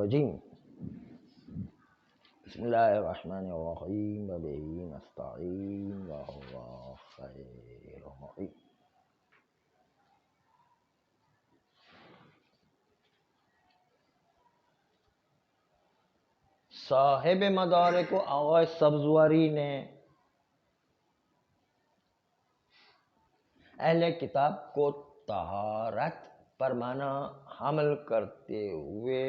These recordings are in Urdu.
الرجیم بسم اللہ الرحمن الرحیم وبہ نستعین وهو خیر معین۔ صاحب مدارک و آقا سبزواری نے اہل کتاب کو طہارت پر معنی حمل کرتے ہوئے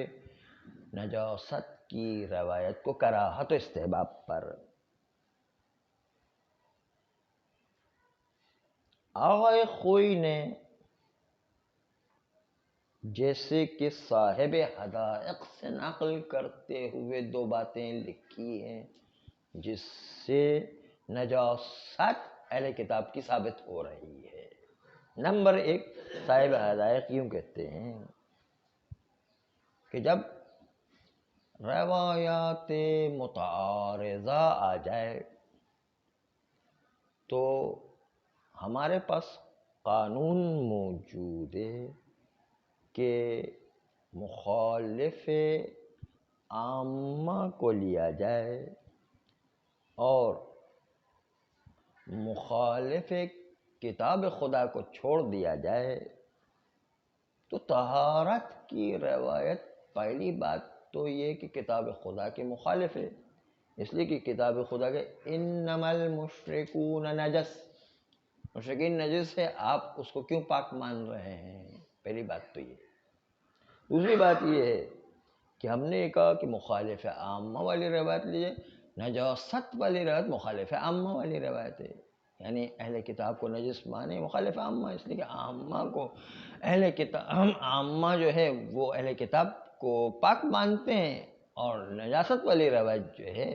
نجاست کی روایت کو کراہت و استحباب پر، آقا خوئی نے جیسے کہ صاحب حدائق سے نقل کرتے ہوئے دو باتیں لکھی ہیں جس سے نجاست اہل کتاب کی ثابت ہو رہی ہے۔ نمبر ایک، صاحب حدائق یوں کہتے ہیں کہ جب روایات متعارضہ آ جائے تو ہمارے پاس قانون موجود ہے کہ مخالف عامہ کو لیا جائے اور مخالف کتاب خدا کو چھوڑ دیا جائے۔ تو طہارت کی روایت پہلی بات تو یہ کہ کتاب خدا کے مخالف ہے، اس لیے کہ کتاب خدا کے انما المشرکون نجس، مشرکین نجس ہے، آپ اس کو کیوں پاک مان رہے ہیں؟ پہلی بات تو یہ۔ دوسری بات یہ ہے کہ ہم نے کہا کہ مخالف عامہ والی روایت لیجیے، نجاست والی روایت مخالف عامہ والی روایت ہے، یعنی اہل کتاب کو نجس مانے مخالف عامہ، اس لیے کہ عامہ کو اہل کتاب، عامہ جو ہے وہ اہل کتاب کو پاک مانتے ہیں اور نجاست والی روایت جو ہے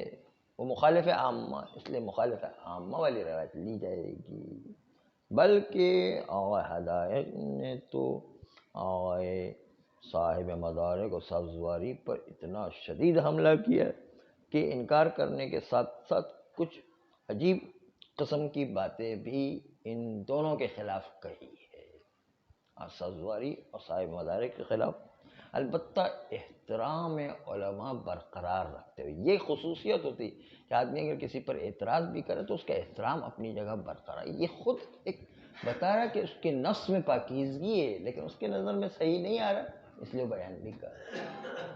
وہ مخالف عامہ، اس لیے مخالف عامہ والی روایت لی جائے گی۔ بلکہ آقا حدائق نے تو آقا صاحب مدارک و سبزواری پر اتنا شدید حملہ کیا کہ انکار کرنے کے ساتھ ساتھ کچھ عجیب قسم کی باتیں بھی ان دونوں کے خلاف کہی ہے، سبزواری اور صاحب مدارک کے خلاف، البتہ احترام علماء برقرار رکھتے ہوئے۔ یہ خصوصیت ہوتی کہ آدمی اگر کسی پر اعتراض بھی کرے تو اس کا احترام اپنی جگہ برقرار، یہ خود ایک بتا رہا کہ اس کے نفس میں پاکیزگی ہے لیکن اس کے نظر میں صحیح نہیں آ رہا، اس لیے بیان بھی کر رہا ہے۔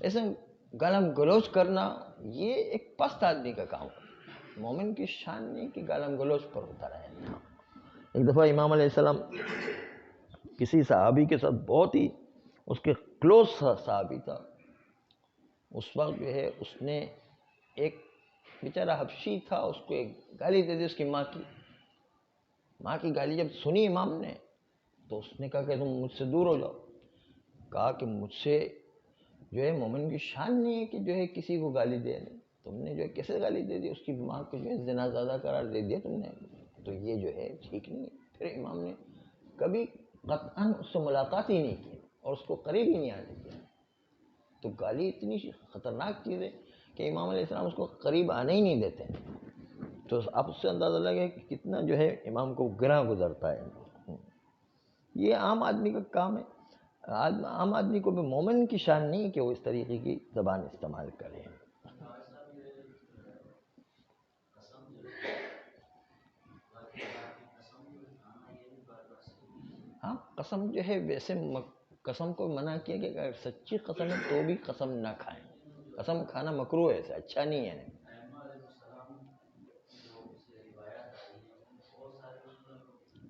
ایسے گالم گلوچ کرنا یہ ایک پست آدمی کا کام ہے، مومن کی شان نہیں کہ گالم گلوچ پر ہوتا رہے۔ ایک دفعہ امام علیہ السلام کسی صحابی کے ساتھ بہت ہی اس کے کلوز صحابی تھا، اس وقت جو ہے اس نے ایک بیچارہ حبشی تھا، اس کو ایک گالی دے دی، اس کی ماں کی گالی جب سنی امام نے تو اس نے کہا کہ تم مجھ سے دور ہو جاؤ۔ کہا کہ مجھ سے جو ہے مومن کی شان نہیں ہے کہ جو ہے کسی کو گالی دے، تم نے جو ہے کیسے گالی دے دی، اس کی ماں کو جو ہے زنا زادہ قرار دے دیا تم نے، تو یہ جو ہے ٹھیک نہیں ہے۔ پھر امام نے کبھی قطعاً اس سے ملاقات ہی نہیں کی اور اس کو قریب ہی نہیں آنے دیا۔ تو گالی اتنی خطرناک چیز ہے کہ امام علیہ السلام اس کو قریب آنے ہی نہیں دیتے ہیں، تو آپ اس سے اندازہ لگے کہ کتنا جو ہے امام کو گراں گزرتا ہے۔ یہ عام آدمی کا کام ہے، عام آدمی کو بھی مومن کی شان نہیں ہے کہ وہ اس طریقے کی زبان استعمال کرے۔ ہاں، قسم جو ہے ویسے قسم کو منع کیا کہ اگر سچی قسم ہے تو بھی قسم نہ کھائیں، قسم کھانا مکروہ ہے، ایسا اچھا نہیں ہے۔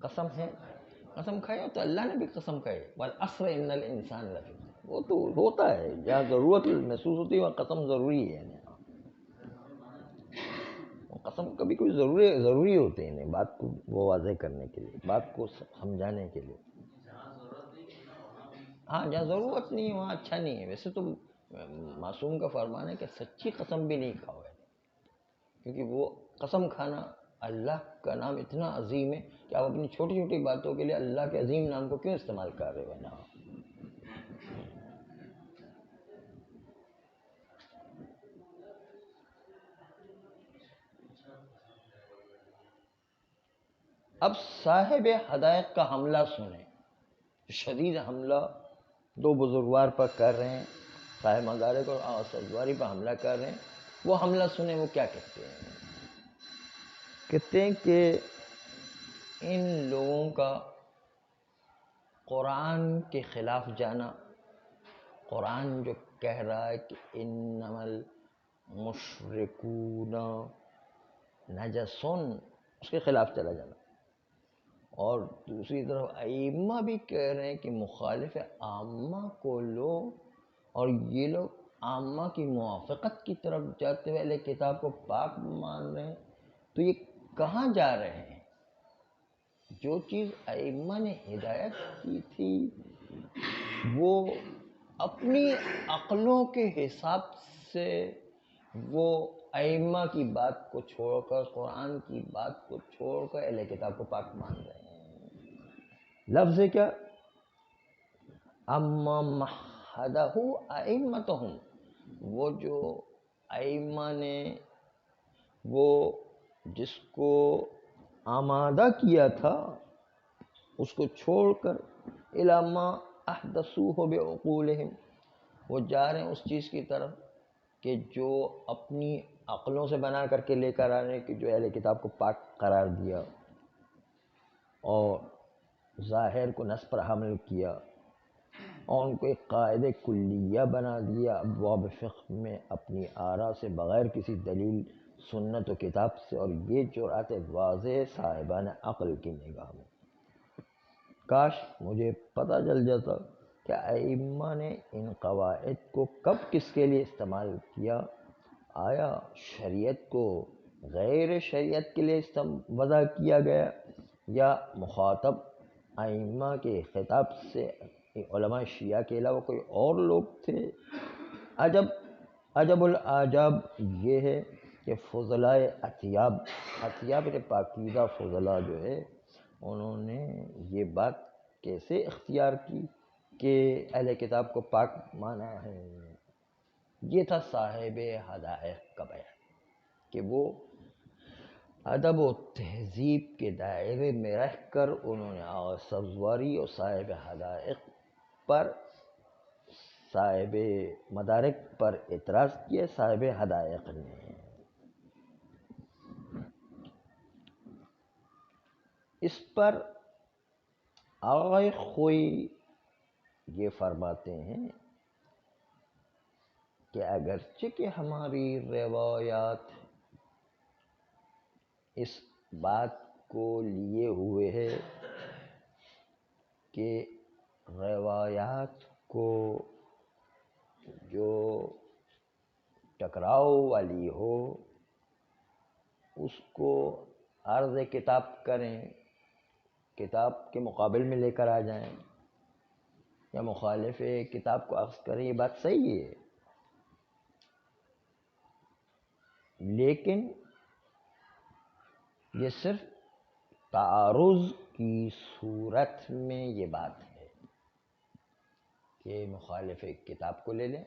قسم ہے، قسم کھائے تو اللہ نے بھی قسم کھائی، والعصر ان الانسان لفی خسر، وہ تو ہوتا ہے جہاں ضرورت محسوس ہوتی ہے وہاں قسم ضروری ہے۔ قسم کبھی کوئی ضروری ہوتے ہیں بات کو وہ واضح کرنے کے لیے، بات کو سمجھانے کے لیے۔ ہاں، جہاں ضرورت نہیں ہے وہاں اچھا نہیں ہے۔ ویسے تو معصوم کا فرمان ہے کہ سچی قسم بھی نہیں کھاؤ، کیونکہ وہ قسم کھانا اللہ کا نام اتنا عظیم ہے کہ آپ اپنی چھوٹی چھوٹی باتوں کے لیے اللہ کے عظیم نام کو کیوں استعمال کر رہے ہو نا۔ اب صاحب حدائق کا حملہ سنیں، شدید حملہ دو بزرگوار پر کر رہے ہیں، صاحب مدارک اور آغا سبزواری پر حملہ کر رہے ہیں. وہ حملہ سنیں وہ کیا کہتے ہیں. کہتے ہیں کہ ان لوگوں کا قرآن کے خلاف جانا، قرآن جو کہہ رہا ہے کہ انما المشرکون نجسن، اس کے خلاف چلا جانا، اور دوسری طرف ائمہ بھی کہہ رہے ہیں کہ مخالف عامہ کو لو، اور یہ لوگ عامہ کی موافقت کی طرف جاتے ہوئے اہل کتاب کو پاک مان رہے ہیں. تو یہ کہاں جا رہے ہیں؟ جو چیز ائمہ نے ہدایت کی تھی وہ اپنی عقلوں کے حساب سے وہ ائمہ کی بات کو چھوڑ کر، قرآن کی بات کو چھوڑ کر اہل کتاب کو پاک مان رہے ہیں. لفظ ہے کیا؟ اما محدہ ائمتہم، وہ جو ائمہ نے وہ جس کو آمادہ کیا تھا اس کو چھوڑ کر الی ما احدثوہ بعقولہم، وہ جا رہے ہیں اس چیز کی طرف کہ جو اپنی عقلوں سے بنا کر کے لے کر آ رہے ہیں، کہ جو اہل کتاب کو پاک قرار دیا اور ظاہر کو نص پر حمل کیا اور ان کو ایک قاعدہ کلیہ بنا دیا ابواب فقہ میں اپنی آراء سے، بغیر کسی دلیل سنت و کتاب سے. اور یہ جرأت واضح صاحبان عقل کی نگاہ میں. کاش مجھے پتہ چل جاتا کہ ائمہ نے ان قواعد کو کب کس کے لیے استعمال کیا. آیا شریعت کو غیر شریعت کے لیے وضع کیا گیا، یا مخاطب ائمہ کے خطاب سے علماء شیعہ کے علاوہ کوئی اور لوگ تھے؟ عجب العجاب یہ ہے کہ فضلاء اطیاب پاکیزہ فضلاء جو ہے، انہوں نے یہ بات کیسے اختیار کی کہ اہل کتاب کو پاک مانا ہے. یہ تھا صاحب حدائق کا بیان کہ وہ ادب و تہذیب کے دائرے میں رہ کر انہوں نے آغا سبزواری اور صاحب حدائق پر، صاحب مدارک پر اعتراض کیا. صاحب حدائق نے اس پر آغا خوئی یہ فرماتے ہیں کہ اگرچہ کہ ہماری روایات اس بات کو لیے ہوئے ہے کہ روایات کو جو ٹکراؤ والی ہو اس کو عرض کتاب کریں، کتاب کے مقابل میں لے کر آ جائیں، یا مخالف کتاب کو اخذ کریں، یہ بات صحیح ہے. لیکن یہ صرف تعارض کی صورت میں یہ بات ہے کہ مخالف کتاب کو لے لیں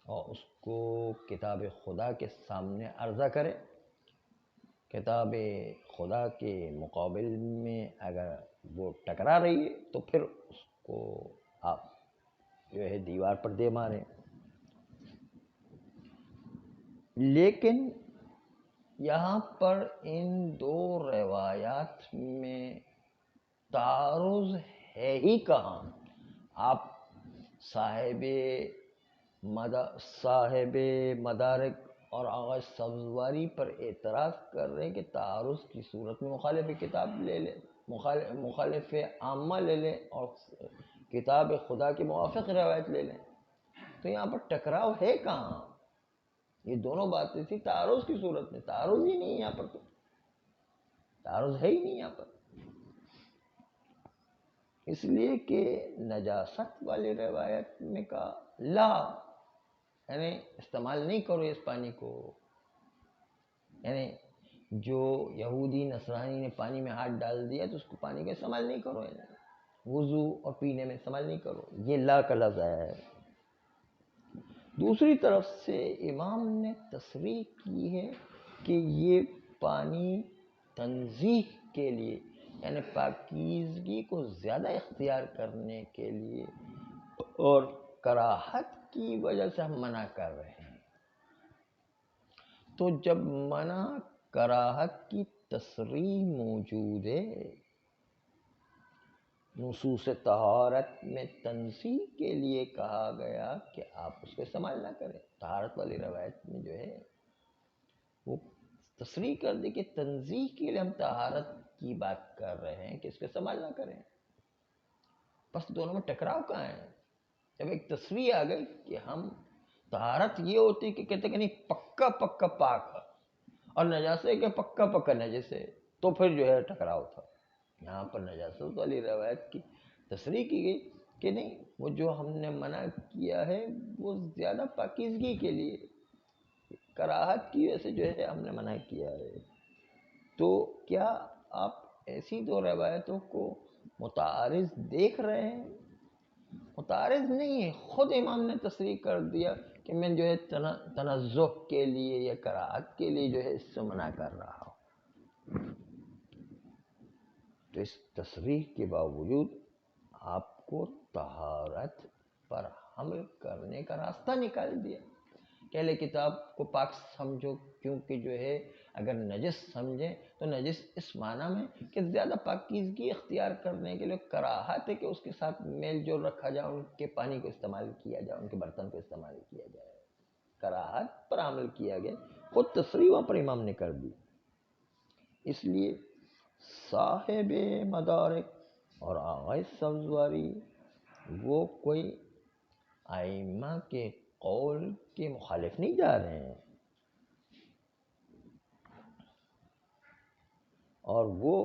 اور اس کو کتاب خدا کے سامنے عرضہ کریں. کتاب خدا کے مقابل میں اگر وہ ٹکرا رہی ہے تو پھر اس کو آپ جو ہے دیوار پر دے ماریں. لیکن یہاں پر ان دو روایات میں تعارض ہے ہی کہاں؟ آپ صاحب مدارک اور آغا سبزواری پر اعتراض کر رہے ہیں کہ تعارض کی صورت میں مخالف کتاب لے لیں، مخالف عامہ لے لیں اور کتاب خدا کے موافق روایت لے لیں. تو یہاں پر ٹکراؤ ہے کہاں؟ یہ دونوں باتیں تھی تعارض کی صورت میں. تعارض ہی نہیں یہاں پر، تو تعارض ہے ہی نہیں یہاں پر. اس لیے کہ نجاست والی روایت میں کہا لا، یعنی استعمال نہیں کرو اس پانی کو. یعنی جو یہودی نصرانی نے پانی میں ہاتھ ڈال دیا تو اس کو پانی کا استعمال نہیں کرو، یعنی وضو اور پینے میں استعمال نہیں کرو. یہ لا کا لفظ آیا ہے. دوسری طرف سے امام نے تصریح کی ہے کہ یہ پانی تنزیہ کے لیے، یعنی پاکیزگی کو زیادہ اختیار کرنے کے لیے اور کراہت کی وجہ سے ہم منع کر رہے ہیں. تو جب منع کراہت کی تصریح موجود ہے، نصوص طہارت میں تنزیہ کے لیے کہا گیا کہ آپ اس کو استعمال نہ کریں. طہارت والی روایت میں جو ہے وہ تصریح کر دی کہ تنزیہ کے لیے ہم طہارت کی بات کر رہے ہیں کہ اس کا استعمال نہ کریں. بس دونوں میں ٹکراؤ کہاں ہے؟ جب ایک تصریح آ گئی کہ ہم طہارت یہ ہوتی کہ کہتے کہ نہیں پکا پکا پاک ہے اور نجاست ہے کہ پکا پکا نجس ہے، تو پھر جو ہے ٹکراؤ تھا. یہاں پر نجاست والی روایت کی تصریح کی گئی کہ نہیں، وہ جو ہم نے منع کیا ہے وہ زیادہ پاکیزگی کے لیے، کراہت کی وجہ سے جو ہے ہم نے منع کیا ہے. تو کیا آپ ایسی دو روایتوں کو متعارض دیکھ رہے ہیں؟ متعارض نہیں ہے، خود امام نے تصریح کر دیا کہ میں جو ہے تنزہ کے لیے یا کراہت کے لیے جو ہے اس سے منع کر رہا ہوں. تو اس تصریح کے باوجود آپ کو طہارت پر حمل کرنے کا راستہ نکال دیا کہ اہل کتاب کو پاک سمجھو، کیونکہ جو ہے اگر نجس سمجھیں تو نجس اس معنی میں کہ زیادہ پاکیزگی اختیار کرنے کے لیے کراہت ہے کہ اس کے ساتھ میل جول رکھا جائے، ان کے پانی کو استعمال کیا جائے، ان کے برتن کو استعمال کیا جائے. کراہت پر عمل کیا گیا، خود تصریح وہاں پر امام نے کر دی. اس لیے صاحب مدارک اور آغاز سبزواری وہ کوئی ائمہ کے قول کے مخالف نہیں جا رہے ہیں، اور وہ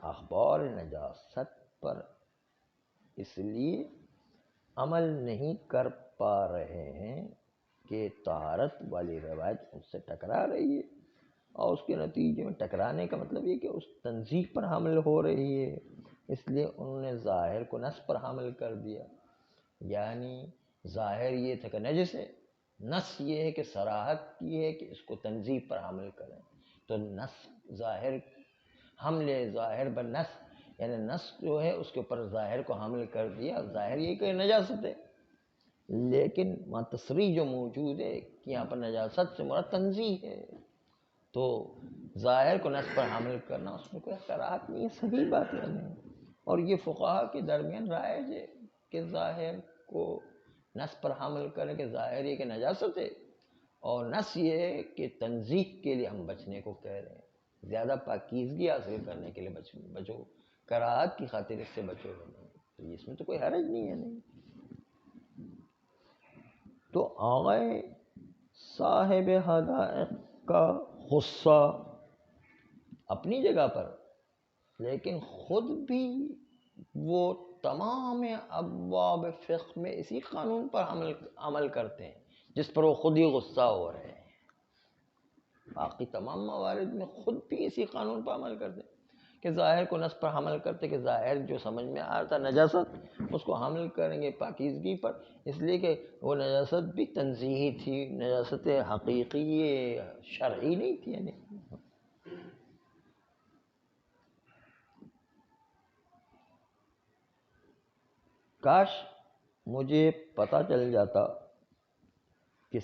اخبار نجاست پر اس لیے عمل نہیں کر پا رہے ہیں کہ طہارت والی روایت اس سے ٹکرا رہی ہے، اور اس کے نتیجے میں ٹکرانے کا مطلب یہ کہ اس تنزیہ پر حمل ہو رہی ہے، اس لیے انہوں نے ظاہر کو نص پر حمل کر دیا. یعنی ظاہر یہ تھا کہ نجس ہے، نص یہ ہے کہ صراحت یہ ہے کہ اس کو تنزیہ پر حمل کریں. تو نص ظاہر، حمل ظاہر بر نص، یعنی نص جو ہے اس کے اوپر ظاہر کو حمل کر دیا. ظاہر یہ کہ نجاست ہے، لیکن وہاں تصریح جو موجود ہے کہ یہاں پر نجاست سے مراد تنزیہ ہے، تو ظاہر کو نص پر حمل کرنا اس میں کوئی کراہت نہیں ہے، صحیح بات ہے نہیں. اور یہ فقہا کے درمیان رائج ہے کہ ظاہر کو نص پر حمل کریں کہ ظاہر یہ کہ نجاست ہے، اور نص یہ ہے کہ تنزیہ کے لیے ہم بچنے کو کہہ رہے ہیں، زیادہ پاکیزگی حاصل کرنے کے لیے بچو، کراہت کی خاطر اس سے بچو. تو اس میں تو کوئی حرج نہیں ہے. نہیں تو آغائے صاحب حدائق کا غصہ اپنی جگہ پر، لیکن خود بھی وہ تمام ابواب فقہ میں اسی قانون پر عمل کرتے ہیں جس پر وہ خود ہی غصہ ہو رہے ہیں. باقی تمام موارد میں خود بھی اسی قانون پر عمل کرتے ہیں کہ ظاہر کو نص پر حمل کرتے کہ ظاہر جو سمجھ میں آ رہا تھا نجاست، اس کو حمل کریں گے پاکیزگی پر، اس لیے کہ وہ نجاست بھی تنزیہی تھی، نجاست حقیقی شرعی نہیں تھی. یعنی کاش مجھے پتہ چل جاتا کہ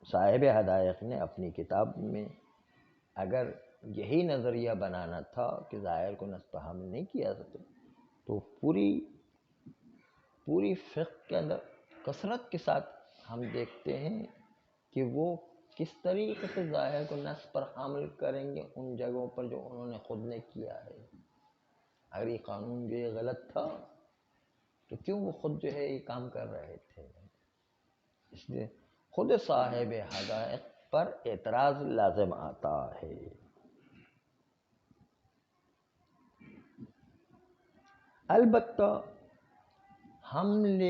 صاحب حدائق نے اپنی کتاب میں اگر یہی نظریہ بنانا تھا کہ ظاہر کو نص پر حمل نہیں کیا سکتے، تو پوری فقہ کے اندر کثرت کے ساتھ ہم دیکھتے ہیں کہ وہ کس طریقے سے ظاہر کو نص پر حمل کریں گے ان جگہوں پر جو انہوں نے خود نے کیا ہے. اگر یہ قانون جو یہ غلط تھا تو کیوں وہ خود جو ہے یہ کام کر رہے تھے؟ اس لیے خود صاحب حدائق پر اعتراض لازم آتا ہے. البتہ حمل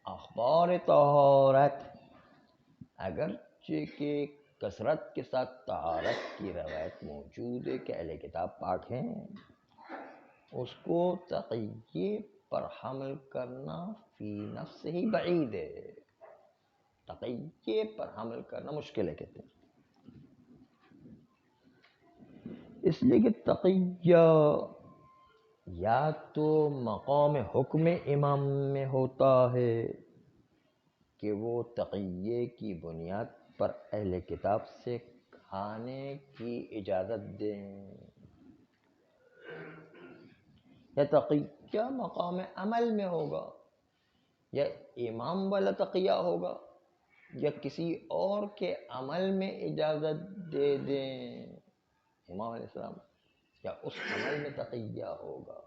اخبار طہارت اگرچہ کہ کثرت کے ساتھ طہارت کی روایت موجود ہے کہ اہل کتاب پاک ہیں، اس کو تقیہ پر حمل کرنا فی نفس ہی بعید ہے. تقیہ پر حمل کرنا مشکل ہے کہتے ہیں، اس لیے کہ تقیہ یا تو مقام حکم امام میں ہوتا ہے کہ وہ تقیے کی بنیاد پر اہل کتاب سے کھانے کی اجازت دیں، یا تقیہ مقام عمل میں ہوگا، یا امام والا تقیہ ہوگا، یا کسی اور کے عمل میں اجازت دے دیں امام علیہ السلام، یا اس عمل میں تقیہ ہوگا۔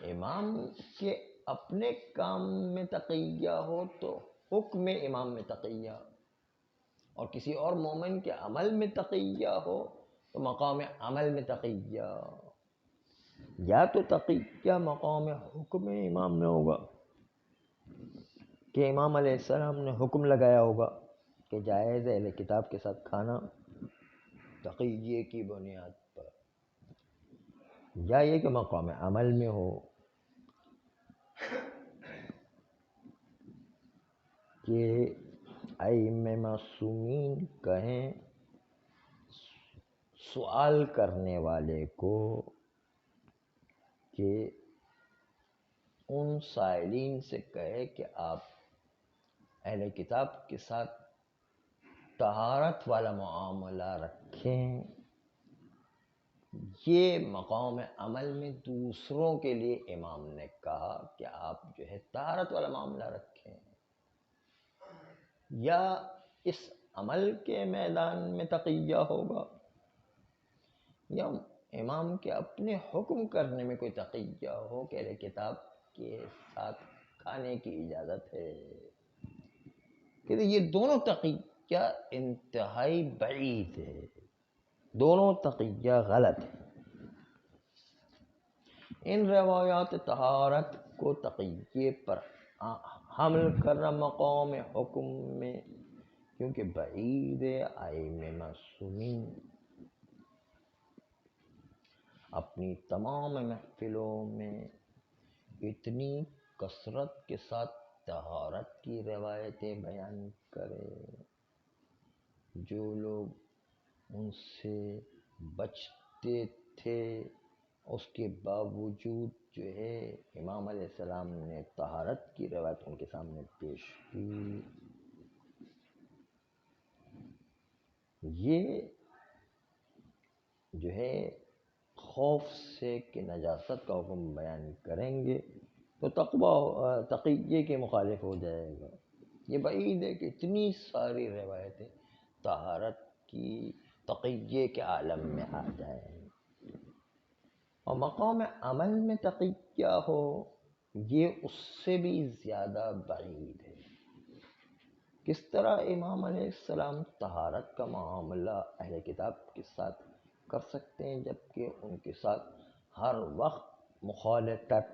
امام کے اپنے کام میں تقیہ ہو تو حکم امام میں تقیہ، اور کسی اور مومن کے عمل میں تقیہ ہو تو مقام عمل میں تقیہ۔ یا تو تقیہ مقام حکم امام میں ہوگا کہ امام علیہ السلام نے حکم لگایا ہوگا کہ جائز ہے اہل کتاب کے ساتھ کھانا تقیے کی بنیاد پر، یا یہ کہ مقام عمل میں ہو کہ ائمہ معصومین کہیں سوال کرنے والے کو کہ ان سائلین سے کہے کہ آپ اہل کتاب کے ساتھ طہارت والا معاملہ رکھیں، یہ مقام عمل میں دوسروں کے لیے امام نے کہا کہ آپ جو ہے طہارت والا معاملہ رکھیں، یا اس عمل کے میدان میں تقیہ ہوگا، یا امام کے اپنے حکم کرنے میں کوئی تقیہ ہو کہ اہل کتاب کے ساتھ کھانے کی اجازت ہے، کہ یہ دونوں تقیہ انتہائی بعید ہے، دونوں تقیہ غلط ہے۔ ان روایات طہارت کو تقیے پر حمل کرنا مقام حکم میں کیونکہ بعید ہے، ائمہ معصومین اپنی تمام محفلوں میں اتنی کثرت کے ساتھ طہارت کی روایتیں بیان کریں، جو لوگ ان سے بچتے تھے اس کے باوجود جو ہے امام علیہ السلام نے طہارت کی روایت ان کے سامنے پیش کی۔ یہ جو ہے خوف سے کہ نجاست کا حکم بیان کریں گے تو تقیے کے مخالف ہو جائے گا۔ یہ بعید ہے کہ اتنی ساری روایتیں طہارت کی تقیے کے عالم میں آ جائیں، اور مقام عمل میں تقیہ ہو یہ اس سے بھی زیادہ بعید ہے۔ کس طرح امام علیہ السلام طہارت کا معاملہ اہل کتاب کے ساتھ کر سکتے ہیں جبکہ ان کے ساتھ ہر وقت مخالطت،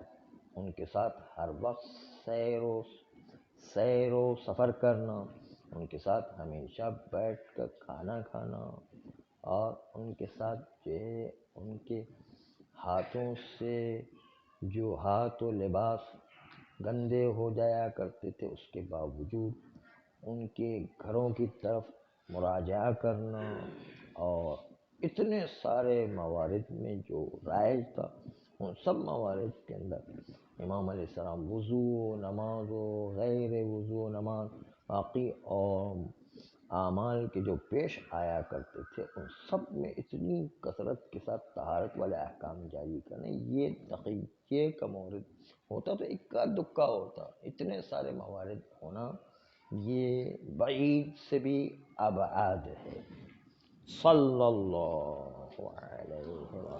ان کے ساتھ ہر وقت سیر و سفر کرنا، ان کے ساتھ ہمیشہ بیٹھ کر کھانا کھانا، اور ان کے ساتھ جو ہے ان کے ہاتھوں سے جو ہاتھ و لباس گندے ہو جایا کرتے تھے اس کے باوجود ان کے گھروں کی طرف مراجعہ کرنا، اور اتنے سارے موارد میں جو رائج تھا ان سب موارد کے اندر امام علیہ السلام وضو و نماز و غیر وضو و نماز باقی اور اعمال کے جو پیش آیا کرتے تھے ان سب میں اتنی کثرت کے ساتھ طہارت والے احکام جاری کرنے، یہ تقیہ کا مورد ہوتا تو اکا دکا ہوتا، اتنے سارے موارد ہونا یہ بعید سے بھی ابعد ہے۔ صلی اللہ علیہ وسلم۔